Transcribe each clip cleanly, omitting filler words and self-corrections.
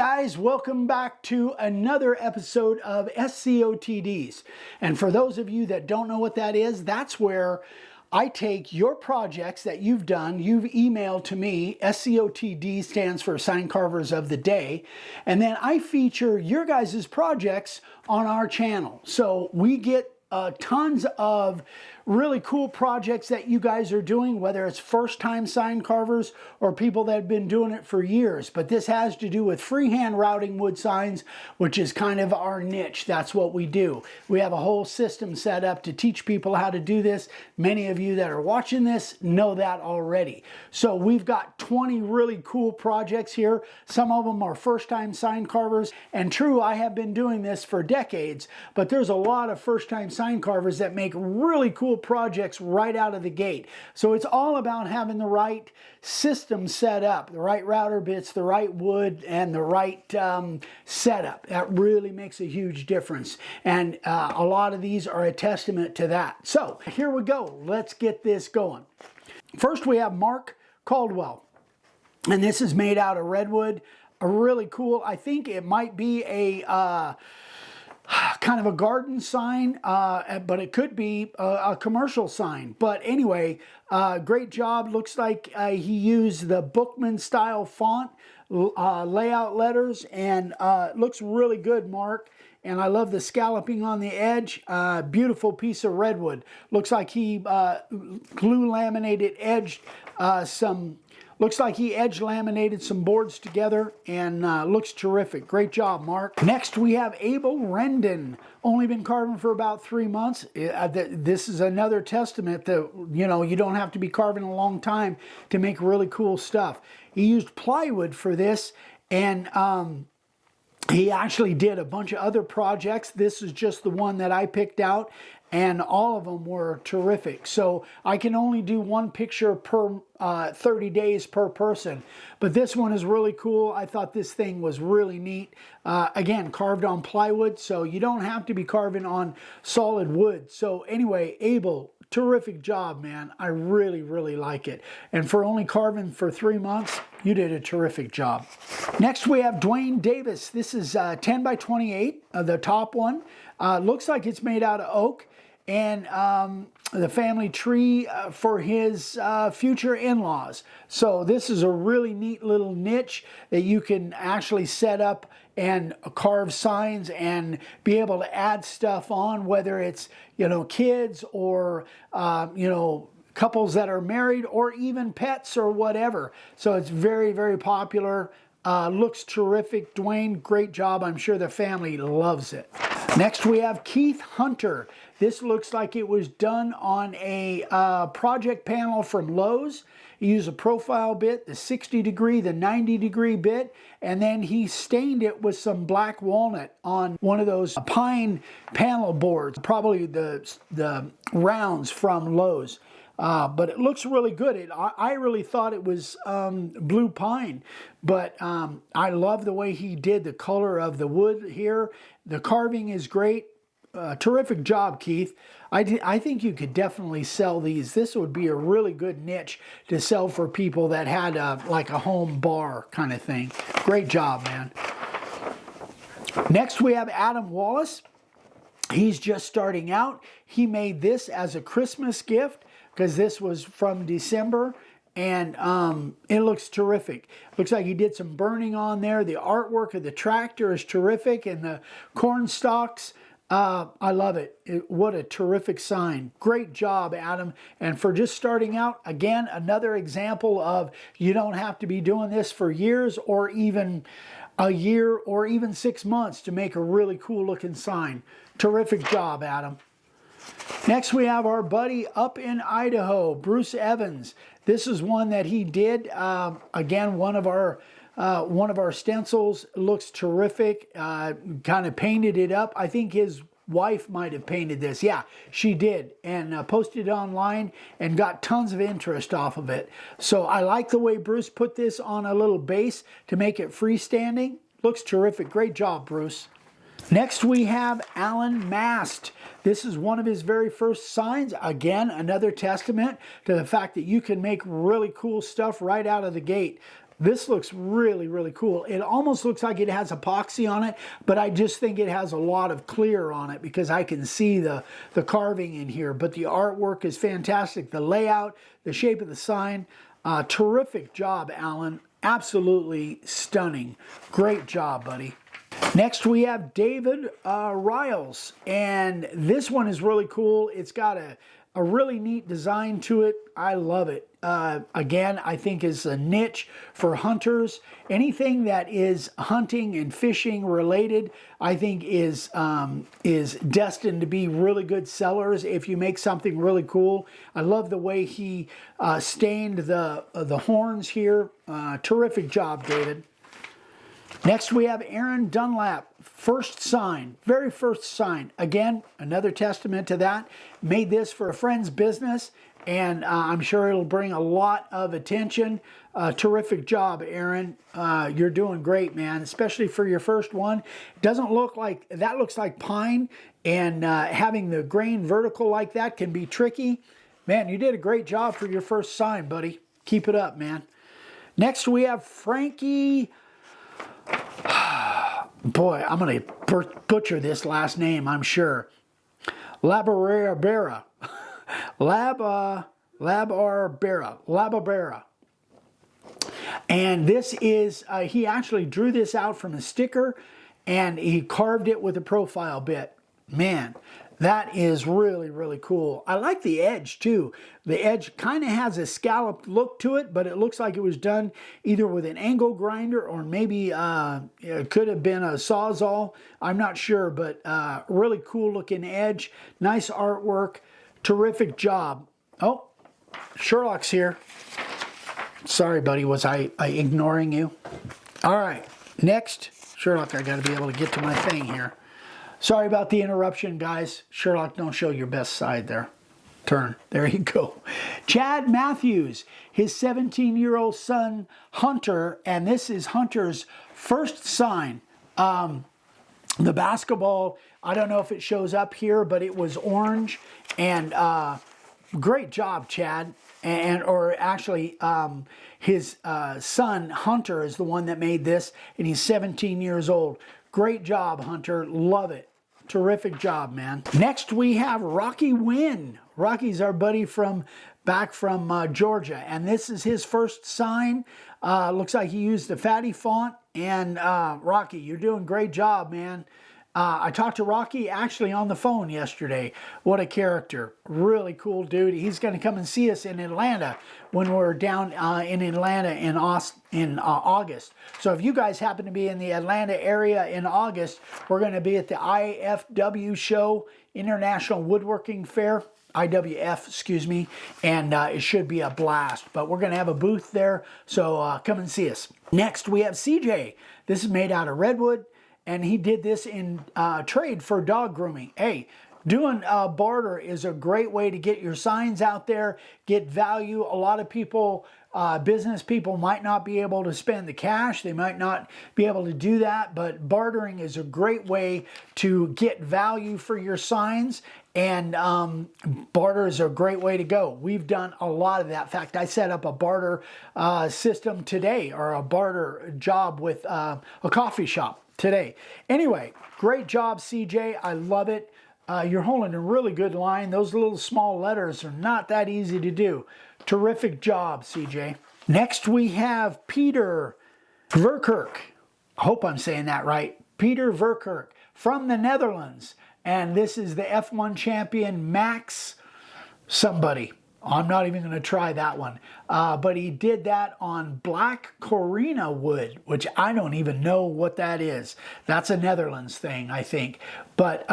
guys, welcome back to another episode of SCOTDs. And for those of you that don't know what that is, that's where I take your projects that you've done, you've emailed to me. SCOTD stands for Sign Carvers of the Day, and then I feature your guys' projects on our channel. So we get tons of really cool projects that you guys are doing, whether it's first-time sign carvers or people that have been doing it for years. But this has to do with freehand routing wood signs, which is kind of our niche. That's what we do. We have a whole system set up to teach people how to do this. Many of you that are watching this know that already. So we've got 20 really cool projects here. Some of them are first-time sign carvers. And true, I have been doing this for decades, but there's a lot of first-time sign carvers that make really cool projects right out of the gate. So it's all about having the right system set up, the right router bits, the right wood, and the right setup. That really makes a huge difference. And a lot of these are a testament to that. So here we go. Let's get this going. First, we have Mark Caldwell. And this is made out of redwood. A really cool, I think it might be a kind of a garden sign, but it could be a commercial sign. But anyway, great job. Looks like he used the Bookman style font, layout letters, and looks really good, Mark. And I love the scalloping on the edge. Beautiful piece of redwood. Looks like he glue laminated edged looks like he edge laminated some boards together, and looks terrific. Great job, Mark. Next, we have Abel Rendon. Only been carving for about 3 months. This is another testament that, you know, you don't have to be carving a long time to make really cool stuff. He used plywood for this, and he actually did a bunch of other projects. This is just the one that I picked out, and all of them were terrific. So I can only do one picture per 30 days per person. But this one is really cool. I thought this thing was really neat. Again, carved on plywood, so you don't have to be carving on solid wood. So anyway, Abel, terrific job, man. I really, really like it. And for only carving for 3 months, you did a terrific job. Next, we have Dwayne Davis. This is 10 by 28, the top one. Looks like it's made out of oak. And the family tree for his future in-laws. So this is a really neat little niche that you can actually set up and carve signs and be able to add stuff on, whether it's, you know, kids or, you know, couples that are married or even pets or whatever. So it's very, very popular. Looks terrific. Dwayne, great job. I'm sure the family loves it. Next, we have Keith Hunter. This looks like it was done on a project panel from Lowe's. He used a profile bit, the 60 degree, the 90 degree bit, and then he stained it with some black walnut on one of those pine panel boards, probably the rounds from Lowe's. But it looks really good. I really thought it was blue pine, but I love the way he did the color of the wood here. The carving is great. Terrific job, Keith. I think you could definitely sell these. This would be a really good niche to sell for people that had like a home bar kind of thing. Great job, man. Next, we have Adam Wallace. He's just starting out. He made this as a Christmas gift, because this was from December, and it looks terrific. Looks like he did some burning on there. The artwork of the tractor is terrific, and the corn stalks, I love it. What a terrific sign. Great job, Adam. And for just starting out, again, another example of you don't have to be doing this for years or even a year or even 6 months to make a really cool looking sign. Terrific job, Adam. Next, we have our buddy up in Idaho, Bruce Evans. This is one that he did. Again, one of our stencils. Looks terrific. Kind of painted it up. I think his wife might have painted this. Yeah, she did, and posted it online and got tons of interest off of it. So I like the way Bruce put this on a little base to make it freestanding. Looks terrific. Great job, Bruce. Next, we have Alan Mast. This is one of his very first signs. Again, another testament to the fact that you can make really cool stuff right out of the gate. This looks really, really cool. It almost looks like it has epoxy on it, but I just think it has a lot of clear on it because I can see the carving in here. But the artwork is fantastic. The layout, the shape of the sign, terrific job, Alan. Absolutely stunning. Great job, buddy. Next, we have David Riles, and this one is really cool. It's got a really neat design to it. I love it. Again, I think is a niche for hunters. Anything that is hunting and fishing related, I think is destined to be really good sellers if you make something really cool. I love the way he stained the horns here. Terrific job, David. Next, we have Aaron Dunlap, first sign, very first sign. Again, another testament to that. Made this for a friend's business, and I'm sure it'll bring a lot of attention. Terrific job, Aaron. You're doing great, man, especially for your first one. It doesn't look like, that looks like pine, and having the grain vertical like that can be tricky. Man, you did a great job for your first sign, buddy. Keep it up, man. Next, we have Frankie. Boy, I'm going to butcher this last name, I'm sure. Labarbera. Labarbera. And this is, he actually drew this out from a sticker and he carved it with a profile bit. Man, that is really, really cool. I like the edge too. The edge kind of has a scalloped look to it, but it looks like it was done either with an angle grinder or maybe it could have been a Sawzall. I'm not sure, but really cool looking edge. Nice artwork. Terrific job. Oh, Sherlock's here. Sorry, buddy. Was I ignoring you? All right. Next, Sherlock, I got to be able to get to my thing here. Sorry about the interruption, guys. Sherlock, don't show your best side there. Turn. There you go. Chad Matthews, his 17-year-old son, Hunter, and this is Hunter's first sign. The basketball, I don't know if it shows up here, but it was orange. And great job, Chad. Or actually, his son, Hunter, is the one that made this, and he's 17 years old. Great job, Hunter. Love it. Terrific job, man. Next, we have Rocky Wynn. Rocky's our buddy back from Georgia, and this is his first sign. Looks like he used the fatty font, and Rocky, you're doing a great job, man. I talked to Rocky actually on the phone yesterday. What a character. Really cool dude. He's going to come and see us in Atlanta when we're down in Atlanta in August. So if you guys happen to be in the Atlanta area in August, we're going to be at the IFW show, International Woodworking Fair. IWF, excuse me, and it should be a blast. But we're going to have a booth there, so come and see us. Next, we have CJ. This is made out of redwood. And he did this in trade for dog grooming. Hey, doing barter is a great way to get your signs out there, get value. A lot of people, business people might not be able to spend the cash. They might not be able to do that. But bartering is a great way to get value for your signs. And barter is a great way to go. We've done a lot of that. In fact, I set up a barter system today, or a barter job with a coffee shop today. Anyway, great job, CJ. I love it. You're holding a really good line. Those little small letters are not that easy to do. Terrific job, CJ. Next, we have Peter Verkerk. I hope I'm saying that right. Peter Verkerk from the Netherlands. And this is the F1 champion, Max somebody. I'm not even going to try that one. But he did that on black Corina wood, which I don't even know what that is. That's a Netherlands thing, I think. But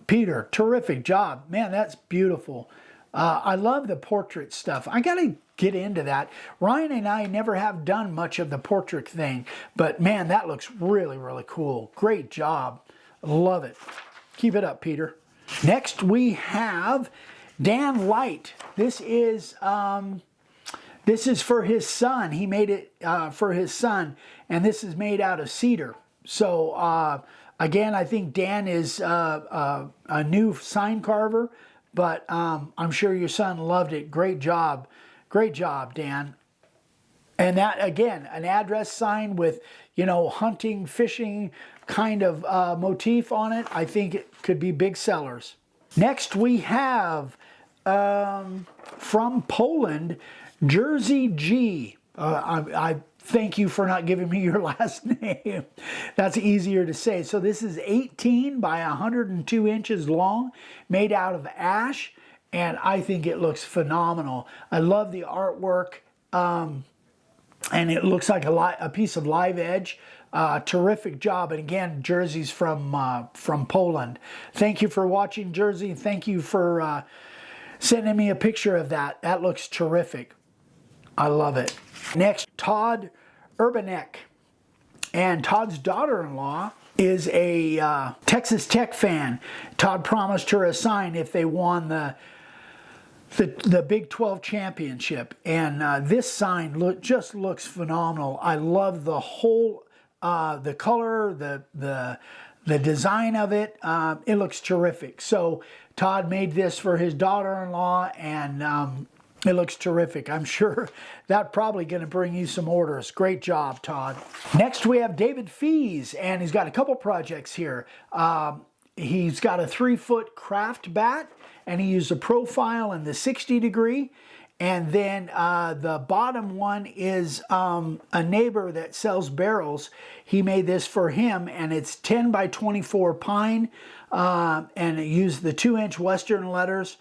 Peter, terrific job. Man, that's beautiful. I love the portrait stuff. I got to get into that. Ryan and I never have done much of the portrait thing. But man, that looks really, really cool. Great job. Love it. Keep it up, Peter. Next, we have Dan Light. This is for his son. He made it for his son, and this is made out of cedar. So again, I think Dan is a new sign carver, but I'm sure your son loved it. Great job, Dan. And that, again, an address sign with, you know, hunting, fishing kind of motif on it. I think it could be big sellers. Next we have from Poland, Jersey G. I thank you for not giving me your last name. That's easier to say. So this is 18 by 102 inches long, made out of ash, and I think it looks phenomenal. I love the artwork, and it looks like a piece of live edge. Terrific job. And again, Jersey's from Poland. Thank you for watching, Jersey. Thank you for sending me a picture of that. That looks terrific. I love it. Next, Todd Urbanek. And Todd's daughter-in-law is a Texas Tech fan. Todd promised her a sign if they won the Big 12 championship. And this sign just looks phenomenal. I love the whole, the color, the design of it. It looks terrific. So Todd made this for his daughter-in-law, and it looks terrific. I'm sure that's probably going to bring you some orders. Great job, Todd. Next, we have David Fees, and he's got a couple projects here. He's got a 3-foot craft bat, and he used a profile in the 60 degree. And then the bottom one is a neighbor that sells barrels. He made this for him, and it's 10 by 24 pine, and it used the 2-inch Western letters.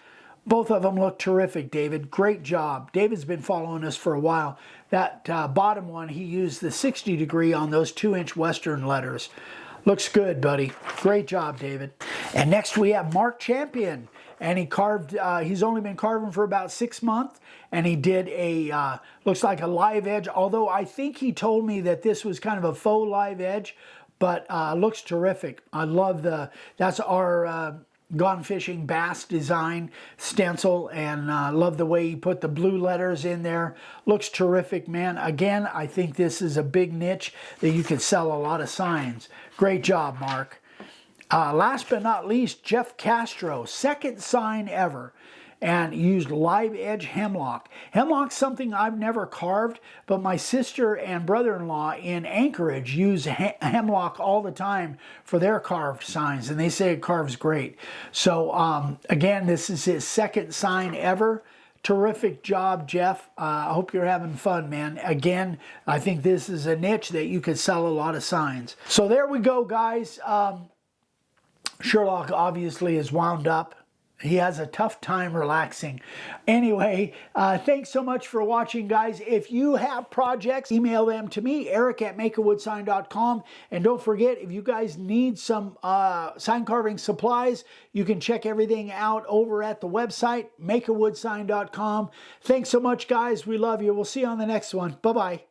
Both of them look terrific, David. Great job. David's been following us for a while. That bottom one, he used the 60 degree on those 2-inch Western letters. Looks good, buddy. Great job, David. And next we have Mark Champion. And he carved, he's only been carving for about 6 months. And he did a, looks like a live edge. Although I think he told me that this was kind of a faux live edge. But looks terrific. I love that's our Gone Fishing Bass design stencil, and love the way he put the blue letters in there. Looks terrific, man. Again, I think this is a big niche that you could sell a lot of signs. Great job, Mark. Last but not least, Jeff Castro, second sign ever, and used live edge hemlock. Hemlock's something I've never carved, but my sister and brother-in-law in Anchorage use hemlock all the time for their carved signs, and they say it carves great. So again, this is his second sign ever. Terrific job, Jeff. I hope you're having fun, man. Again, I think this is a niche that you could sell a lot of signs. So there we go, guys. Sherlock obviously is wound up. He has a tough time relaxing. Anyway, thanks so much for watching, guys. If you have projects, email them to me, eric@makeawoodsign.com. And don't forget, if you guys need some sign carving supplies, you can check everything out over at the website, makeawoodsign.com. Thanks so much, guys. We love you. We'll see you on the next one. Bye-bye.